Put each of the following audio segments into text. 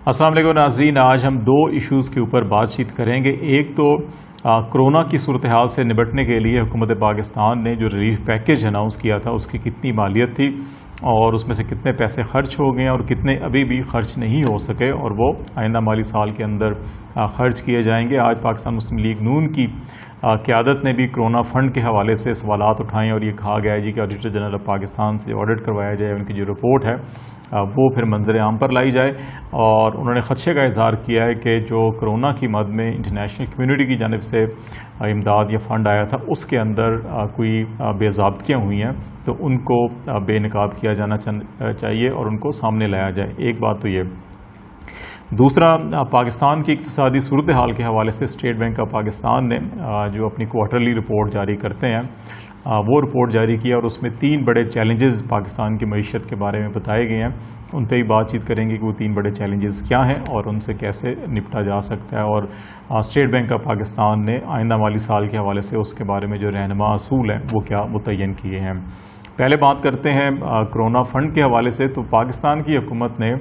السلام علیکم ناظرین، آج ہم دو ایشوز کے اوپر بات چیت کریں گے۔ ایک تو کرونا کی صورتحال سے نمٹنے کے لیے حکومت پاکستان نے جو ریلیف پیکیج اناؤنس کیا تھا اس کی کتنی مالیت تھی اور اس میں سے کتنے پیسے خرچ ہو گئے اور کتنے ابھی بھی خرچ نہیں ہو سکے اور وہ آئندہ مالی سال کے اندر خرچ کیے جائیں گے۔ آج پاکستان مسلم لیگ نون کی قیادت نے بھی کرونا فنڈ کے حوالے سے سوالات اٹھائے اور یہ کہا گیا ہے کہ آڈیٹر جنرل آف پاکستان سے آڈٹ کروایا جائے، ان کی جو رپورٹ ہے وہ پھر منظر عام پر لائی جائے۔ اور انہوں نے خدشے کا اظہار کیا ہے کہ جو کرونا کی مد میں انٹرنیشنل کمیونٹی کی جانب سے امداد یا فنڈ آیا تھا اس کے اندر کوئی بے ضابطگیاں ہوئی ہیں تو ان کو بے نقاب کیا جانا چاہیے اور ان کو سامنے لایا جائے۔ ایک بات تو یہ۔ دوسرا، پاکستان کی اقتصادی صورتحال کے حوالے سے اسٹیٹ بینک آف پاکستان نے جو اپنی کوارٹرلی رپورٹ جاری کرتے ہیں وہ رپورٹ جاری کی اور اس میں 3 بڑے چیلنجز پاکستان کی معیشت کے بارے میں بتائے گئے ہیں۔ ان پہ ہی بات چیت کریں گے کہ وہ 3 بڑے چیلنجز کیا ہیں اور ان سے کیسے نپٹا جا سکتا ہے، اور اسٹیٹ بینک آف پاکستان نے آئندہ مالی سال کے حوالے سے اس کے بارے میں جو رہنما اصول ہیں وہ کیا متعین کیے ہیں۔ پہلے بات کرتے ہیں کرونا فنڈ کے حوالے سے۔ تو پاکستان کی حکومت نے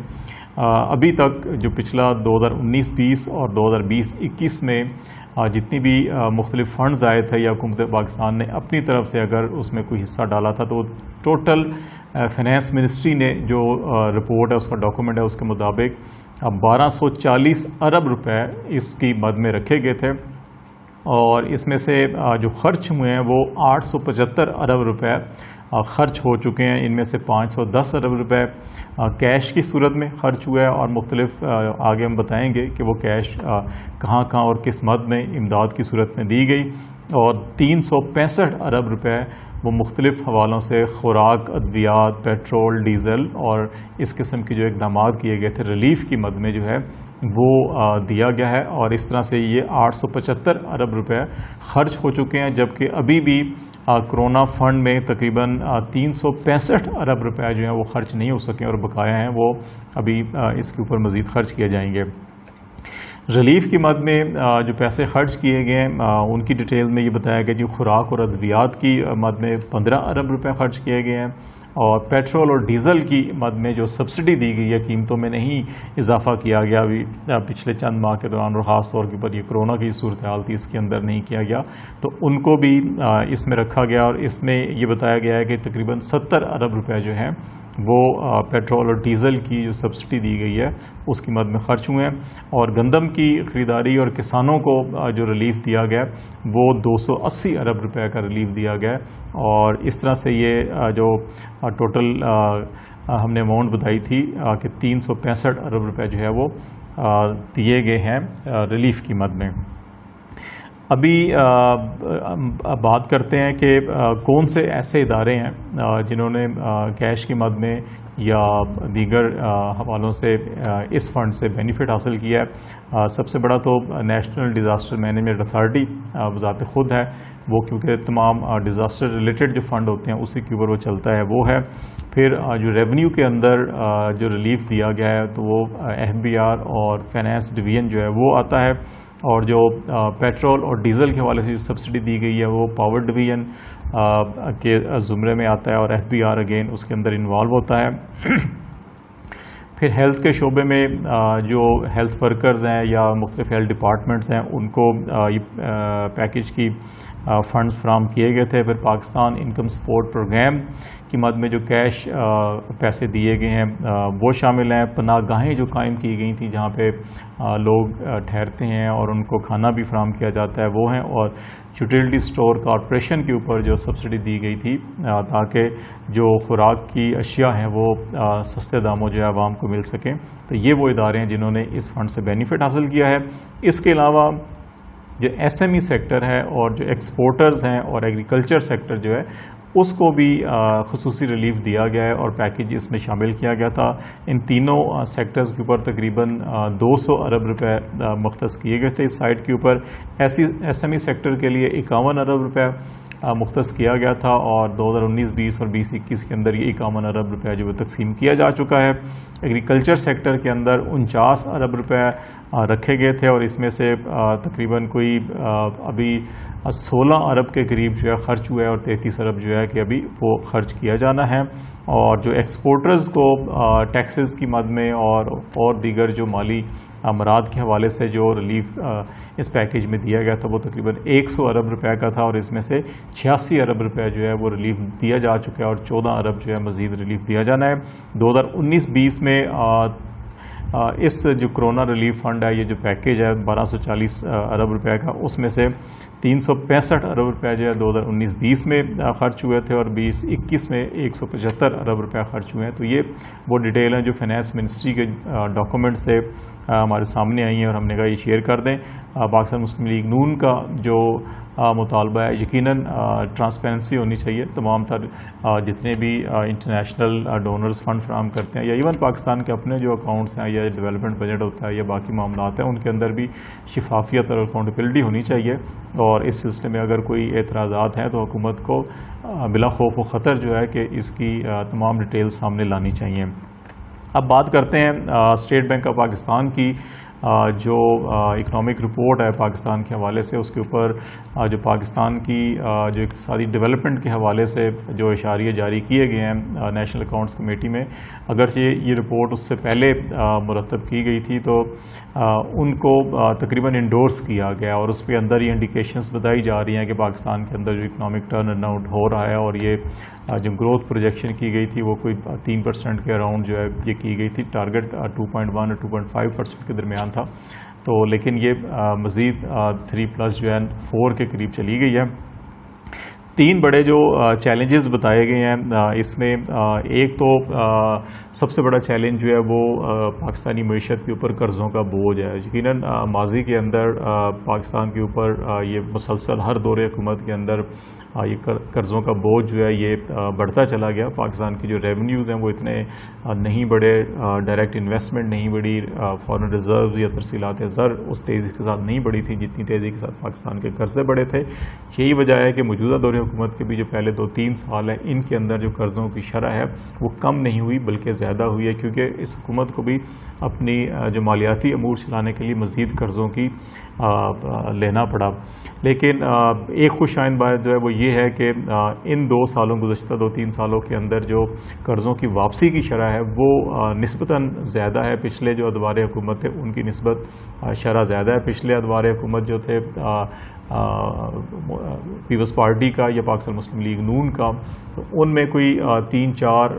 ابھی تک جو پچھلا 2019-20 اور 2020-21 میں جتنی بھی مختلف فنڈز آئے تھے یا حکومت پاکستان نے اپنی طرف سے اگر اس میں کوئی حصہ ڈالا تھا تو ٹوٹل فائنانس منسٹری نے جو رپورٹ ہے اس کا ڈاکومنٹ ہے اس کے مطابق 1240 ارب روپے اس کی مد میں رکھے گئے تھے، اور اس میں سے جو خرچ ہوئے ہیں وہ 875 ارب روپے خرچ ہو چکے ہیں۔ ان میں سے 510 ارب روپے کیش کی صورت میں خرچ ہوا ہے، اور مختلف آگے ہم بتائیں گے کہ وہ کیش کہاں کہاں اور کس مد میں امداد کی صورت میں دی گئی، اور 365 ارب روپے وہ مختلف حوالوں سے خوراک، ادویات، پیٹرول، ڈیزل اور اس قسم کے جو اقدامات کیے گئے تھے ریلیف کی مد میں جو ہے وہ دیا گیا ہے، اور اس طرح سے یہ 875 ارب روپے خرچ ہو چکے ہیں، جبکہ ابھی بھی کرونا فنڈ میں تقریباً 365 ارب روپے جو ہیں وہ خرچ نہیں ہو سکے اور بقایا ہیں وہ ابھی اس کے اوپر مزید خرچ کیے جائیں گے۔ ریلیف کی مد میں جو پیسے خرچ کیے گئے ہیں ان کی ڈیٹیل میں یہ بتایا گیا کہ خوراک اور ادویات کی مد میں 15 ارب روپے خرچ کیے گئے ہیں، اور پیٹرول اور ڈیزل کی مد میں جو سبسڈی دی گئی ہے، قیمتوں میں نہیں اضافہ کیا گیا ابھی پچھلے چند ماہ کے دوران، اور خاص طور کے پر یہ کرونا کی صورتحال تھی اس کے اندر نہیں کیا گیا، تو ان کو بھی اس میں رکھا گیا، اور اس میں یہ بتایا گیا ہے کہ تقریباً 70 ارب روپے جو ہیں وہ پیٹرول اور ڈیزل کی جو سبسڈی دی گئی ہے اس کی مد میں خرچ ہوئے ہیں، اور گندم کی خریداری اور کسانوں کو جو ریلیف دیا گیا وہ 280 ارب روپے کا ریلیف دیا گیا، اور اس طرح سے یہ جو ٹوٹل ہم نے اماؤنٹ بتائی تھی کہ 365 ارب روپے جو ہے وہ دیے گئے ہیں ریلیف کی مد میں۔ ابھی بات کرتے ہیں کہ کون سے ایسے ادارے ہیں جنہوں نے کیش کی مد میں یا دیگر حوالوں سے اس فنڈ سے بینیفٹ حاصل کیا ہے۔ سب سے بڑا تو نیشنل ڈیزاسٹر مینجمنٹ اتھارٹی بذات خود ہے، وہ کیونکہ تمام ڈیزاسٹر ریلیٹڈ جو فنڈ ہوتے ہیں اسی کے اوپر وہ چلتا ہے، وہ ہے۔ پھر جو ریونیو کے اندر جو ریلیف دیا گیا ہے تو وہ FBR اور فائنانس ڈویژن جو ہے وہ آتا ہے، اور جو پیٹرول اور ڈیزل کے حوالے سے جو سبسڈی دی گئی ہے وہ پاور ڈویژن کے زمرے میں آتا ہے، اور FBR اگین اس کے اندر انوالو ہوتا ہے۔ پھر ہیلتھ کے شعبے میں جو ہیلتھ ورکرز ہیں یا مختلف ہیلتھ ڈپارٹمنٹس ہیں ان کو یہ پیکیج کی فنڈز فراہم کیے گئے تھے۔ پھر پاکستان انکم سپورٹ پروگرام کی مد میں جو کیش پیسے دیے گئے ہیں وہ شامل ہیں۔ پناہ گاہیں جو قائم کی گئی تھیں جہاں پہ لوگ ٹھہرتے ہیں اور ان کو کھانا بھی فراہم کیا جاتا ہے وہ ہیں، اور یوٹیلٹی سٹور کارپوریشن کے اوپر جو سبسڈی دی گئی تھی تاکہ جو خوراک کی اشیاء ہیں وہ سستے داموں جو ہے عوام کو مل سکیں، تو یہ وہ ادارے ہیں جنہوں نے اس فنڈ سے بینیفٹ حاصل کیا ہے۔ اس کے علاوہ جو SME سیکٹر ہے اور جو ایکسپورٹرز ہیں اور ایگریکلچر سیکٹر جو ہے اس کو بھی خصوصی ریلیف دیا گیا ہے اور پیکیج اس میں شامل کیا گیا تھا۔ ان تینوں سیکٹرز کے اوپر تقریباً 200 ارب روپے مختص کیے گئے تھے۔ اس سائٹ کے اوپر SME سیکٹر کے لیے 51 ارب روپے مختص کیا گیا تھا، اور 2019-20 اور 2021 کے اندر یہ 51 ارب روپے جو وہ تقسیم کیا جا چکا ہے۔ ایگریکلچر سیکٹر کے اندر 49 ارب روپے رکھے گئے تھے، اور اس میں سے تقریباً کوئی ابھی 16 ارب کے قریب جو ہے خرچ ہوا ہے، اور 33 ارب جو ہے ہے کہ ابھی وہ خرچ کیا جانا ہے، اور جو ایکسپورٹرز کو ٹیکسز کی مد میں اور دیگر جو مالی امراض کے حوالے سے جو ریلیف اس پیکیج میں دیا گیا تھا وہ تقریباً 100 ارب روپے کا تھا، اور اس میں سے 86 ارب روپے جو ہے وہ ریلیف دیا جا چکا ہے، اور 14 ارب جو ہے مزید ریلیف دیا جانا ہے۔ 2019-20 میں اس جو کرونا ریلیف فنڈ ہے، یہ جو پیکیج ہے 1240 ارب روپے کا، اس میں سے 365 ارب روپے جو ہے 2019-20 میں خرچ ہوئے تھے، اور 2021 میں 175 ارب روپے خرچ ہوئے ہیں۔ تو یہ وہ ڈیٹیل ہیں جو فائنانس منسٹری کے ڈاکومنٹ سے ہمارے سامنے آئی ہیں، اور ہم نے کہا یہ شیئر کر دیں۔ پاکستان مسلم لیگ نون کا جو مطالبہ ہے، یقیناً ٹرانسپیرنسی ہونی چاہیے، تمام تر جتنے بھی انٹرنیشنل ڈونرز فنڈ فراہم کرتے ہیں، یا ایون پاکستان کے اپنے جو اکاؤنٹس ہیں، یا ڈیولپمنٹ بجٹ ہوتا ہے، یا باقی معاملات ہیں، ان کے اندر بھی شفافیت اور اکاؤنٹیبلٹی ہونی چاہیے، اور اس سلسلے میں اگر کوئی اعتراضات ہیں تو حکومت کو بلا خوف و خطر جو ہے کہ اس کی تمام ڈیٹیل سامنے لانی چاہیے۔ اب بات کرتے ہیں اسٹیٹ بینک آف پاکستان کی جو اکنامک رپورٹ ہے پاکستان کے حوالے سے، اس کے اوپر جو پاکستان کی جو اقتصادی ڈیولپمنٹ کے حوالے سے جو اشاریے جاری کیے گئے ہیں نیشنل اکاؤنٹس کمیٹی میں، اگرچہ یہ رپورٹ اس سے پہلے مرتب کی گئی تھی تو ان کو تقریباً انڈورس کیا گیا، اور اس پہ اندر یہ انڈیکیشنز بتائی جا رہی ہیں کہ پاکستان کے اندر جو اکنامک ٹرن آؤٹ ہو رہا ہے، اور یہ جو گروتھ پروجیکشن کی گئی تھی وہ کوئی 3% کے اراؤنڈ جو ہے یہ کی گئی تھی، ٹارگٹ 2.1 اور 2.5% کے درمیان تھا، تو لیکن یہ مزید 3+ جو ہے 4 کے قریب چلی گئی ہے۔ 3 بڑے جو چیلنجز بتائے گئے ہیں اس میں، ایک تو سب سے بڑا چیلنج جو ہے وہ پاکستانی معیشت کے اوپر قرضوں کا بوجھ ہے۔ یقیناً ماضی کے اندر پاکستان کے اوپر یہ مسلسل ہر دور حکومت کے اندر یہ قرضوں کا بوجھ جو ہے یہ بڑھتا چلا گیا۔ پاکستان کی جو ریونیوز ہیں وہ اتنے نہیں بڑھے، ڈائریکٹ انویسٹمنٹ نہیں بڑھی، فارن ریزروز یا ترسیلات زر اس تیزی کے ساتھ نہیں بڑھی تھی جتنی تیزی کے ساتھ پاکستان کے قرضے بڑھے تھے۔ یہی وجہ ہے کہ موجودہ دور حکومت کے بھی جو پہلے 2-3 سال ہیں ان کے اندر جو قرضوں کی شرح ہے وہ کم نہیں ہوئی بلکہ زیادہ ہوئی ہے، کیونکہ اس حکومت کو بھی اپنی جو مالیاتی امور چلانے کے لیے مزید قرضوں کی لینا پڑا۔ لیکن ایک خوش آئند بات جو ہے وہ یہ ہے کہ ان 2 سالوں گزشتہ 2-3 سالوں کے اندر جو قرضوں کی واپسی کی شرح ہے وہ نسبتاً زیادہ ہے، پچھلے جو ادوار حکومت تھے ان کی نسبت شرح زیادہ ہے۔ پچھلے ادوار حکومت جو تھے پیپلز پارٹی کا یا پاکستان مسلم لیگ نون کا، تو ان میں کوئی 3-4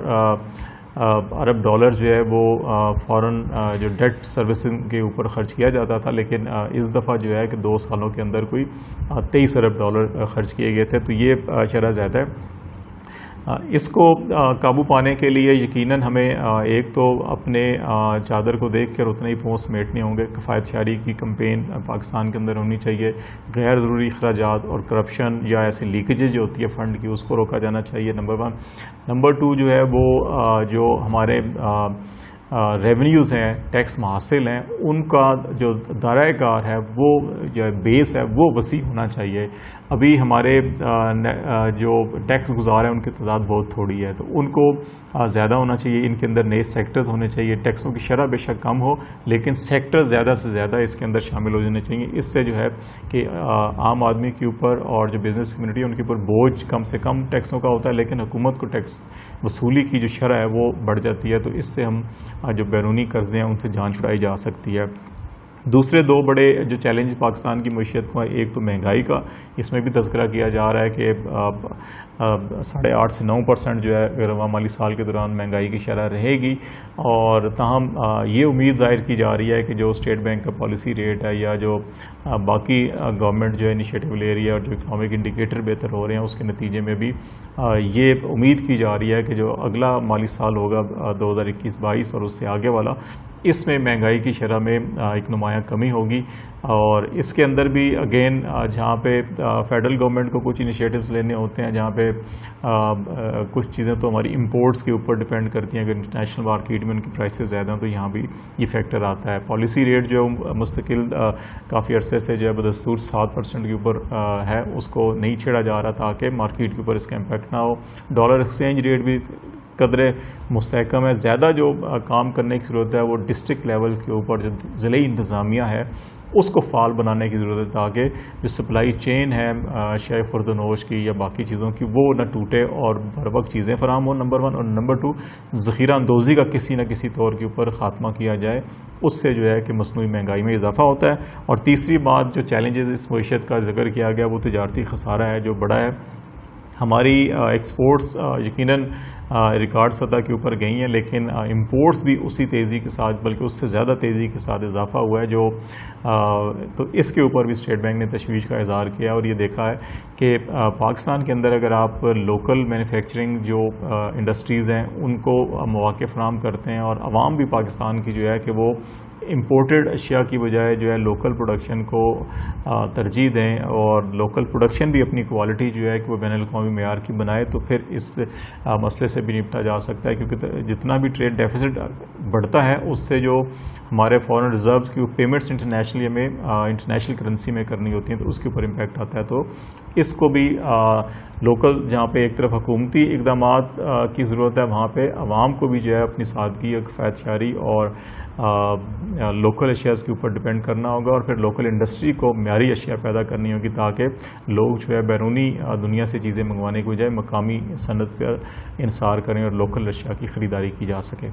ارب ڈالر جو ہے وہ فورن جو ڈیٹ سروسنگ کے اوپر خرچ کیا جاتا تھا، لیکن اس دفعہ جو ہے کہ 2 سالوں کے اندر کوئی 23 ارب ڈالر خرچ کیے گئے تھے، تو یہ شرح زیادہ ہے۔ اس کو قابو پانے کے لیے یقیناً ہمیں ایک تو اپنے چادر کو دیکھ کر اتنے ہی پھونس سمیٹنے ہوں گے، کفایت شعاری کی کمپین پاکستان کے اندر ہونی چاہیے، غیر ضروری اخراجات اور کرپشن یا ایسی لیکیجز جو ہوتی ہے فنڈ کی اس کو روکا جانا چاہیے، نمبر 1۔ نمبر 2 جو ہے وہ جو ہمارے ریونیوز ہیں، ٹیکس محاصل ہیں، ان کا جو دائرۂ کار ہے وہ جو بیس ہے وہ وسیع ہونا چاہیے۔ ابھی ہمارے جو ٹیکس گزار ہیں ان کی تعداد بہت تھوڑی ہے، تو ان کو زیادہ ہونا چاہیے، ان کے اندر نئے سیکٹرز ہونے چاہیے، ٹیکسوں کی شرح بے شک کم ہو لیکن سیکٹر زیادہ سے زیادہ اس کے اندر شامل ہو جانے چاہیے۔ اس سے جو ہے کہ عام آدمی کے اوپر اور جو بزنس کمیونٹی ہے ان کے اوپر بوجھ کم سے کم ٹیکسوں کا ہوتا ہے، لیکن حکومت کو ٹیکس وصولی کی جو شرح ہے وہ بڑھ جاتی ہے، تو اس سے ہم جو بیرونی قرضے ہیں ان سے جان چھڑائی جا سکتی ہے۔ دوسرے 2 بڑے جو چیلنج پاکستان کی معیشت کو ہے، ایک تو مہنگائی کا، اس میں بھی تذکرہ کیا جا رہا ہے کہ 8.5 سے 9% جو ہے رواں مالی سال کے دوران مہنگائی کی شرح رہے گی، اور تاہم یہ امید ظاہر کی جا رہی ہے کہ جو اسٹیٹ بینک کا پالیسی ریٹ ہے یا جو باقی گورنمنٹ جو انیشیٹو لے رہی ہے اور جو اکنامک انڈیکیٹر بہتر ہو رہے ہیں اس کے نتیجے میں بھی یہ امید کی جا رہی ہے کہ جو اگلا مالی سال ہوگا 2021-22 اور اس سے آگے والا، اس میں مہنگائی کی شرح میں ایک نمایاں کمی ہوگی، اور اس کے اندر بھی اگین جہاں پہ فیڈرل گورنمنٹ کو کچھ انیشیٹوز لینے ہوتے ہیں، جہاں پہ کچھ چیزیں تو ہماری امپورٹس کے اوپر ڈیپینڈ کرتی ہیں، اگر انٹرنیشنل مارکیٹ میں ان کی پرائسز زیادہ ہیں تو یہاں بھی یہ فیکٹر آتا ہے۔ پالیسی ریٹ جو مستقل کافی عرصے سے جو ہے بدستور 7% کے اوپر ہے، اس کو نہیں چھیڑا جا رہا تاکہ مارکیٹ کے اوپر اس کا امپیکٹ نہ ہو۔ ڈالر ایکسچینج ریٹ بھی قدر مستحکم ہے. زیادہ جو کام کرنے کی ضرورت ہے وہ ڈسٹرکٹ لیول کے اوپر جو ضلعی انتظامیہ ہے اس کو فعال بنانے کی ضرورت ہے, تاکہ جو سپلائی چین ہے اشیاء خورد و نوش کی یا باقی چیزوں کی وہ نہ ٹوٹے اور بر وقت چیزیں فراہم ہوں, نمبر 1. اور نمبر 2, ذخیرہ اندوزی کا کسی نہ کسی طور کے اوپر خاتمہ کیا جائے, اس سے جو ہے کہ مصنوعی مہنگائی میں اضافہ ہوتا ہے. اور تیسری بات جو چیلنجز اس معیشت کا ذکر کیا گیا وہ تجارتی خسارہ ہے جو بڑا ہے. ہماری ایکسپورٹس یقیناً ریکارڈ سطح کے اوپر گئی ہیں, لیکن امپورٹس بھی اسی تیزی کے ساتھ بلکہ اس سے زیادہ تیزی کے ساتھ اضافہ ہوا ہے, جو تو اس کے اوپر بھی اسٹیٹ بینک نے تشویش کا اظہار کیا اور یہ دیکھا ہے کہ پاکستان کے اندر اگر آپ لوکل مینوفیکچرنگ جو انڈسٹریز ہیں ان کو مواقع فراہم کرتے ہیں اور عوام بھی پاکستان کی جو ہے کہ وہ امپورٹڈ اشیاء کی بجائے جو ہے لوکل پروڈکشن کو ترجیح دیں اور لوکل پروڈکشن بھی اپنی کوالٹی جو ہے کہ وہ بین الاقوامی معیار کی بنائے, تو پھر اس مسئلے سے بھی نپٹا جا سکتا ہے. کیونکہ جتنا بھی ٹریڈ ڈیفیسٹ بڑھتا ہے اس سے جو ہمارے فارن ریزروز کی پیمنٹس انٹرنیشنلی ہمیں انٹرنیشنل کرنسی میں کرنی ہوتی ہیں تو اس کے اوپر امپیکٹ آتا ہے. تو اس کو بھی لوکل جہاں پہ ایک طرف حکومتی اقدامات کی ضرورت ہے وہاں پہ عوام کو بھی جو ہے اپنی سادگی, کفایت شعری اور لوکل اشیاء کے اوپر ڈپینڈ کرنا ہوگا, اور پھر لوکل انڈسٹری کو معیاری اشیاء پیدا کرنی ہوگی تاکہ لوگ جو ہے بیرونی دنیا سے چیزیں منگوانے کی بجائے مقامی صنعت پر انحصار کریں اور لوکل اشیاء کی خریداری کی جا سکے.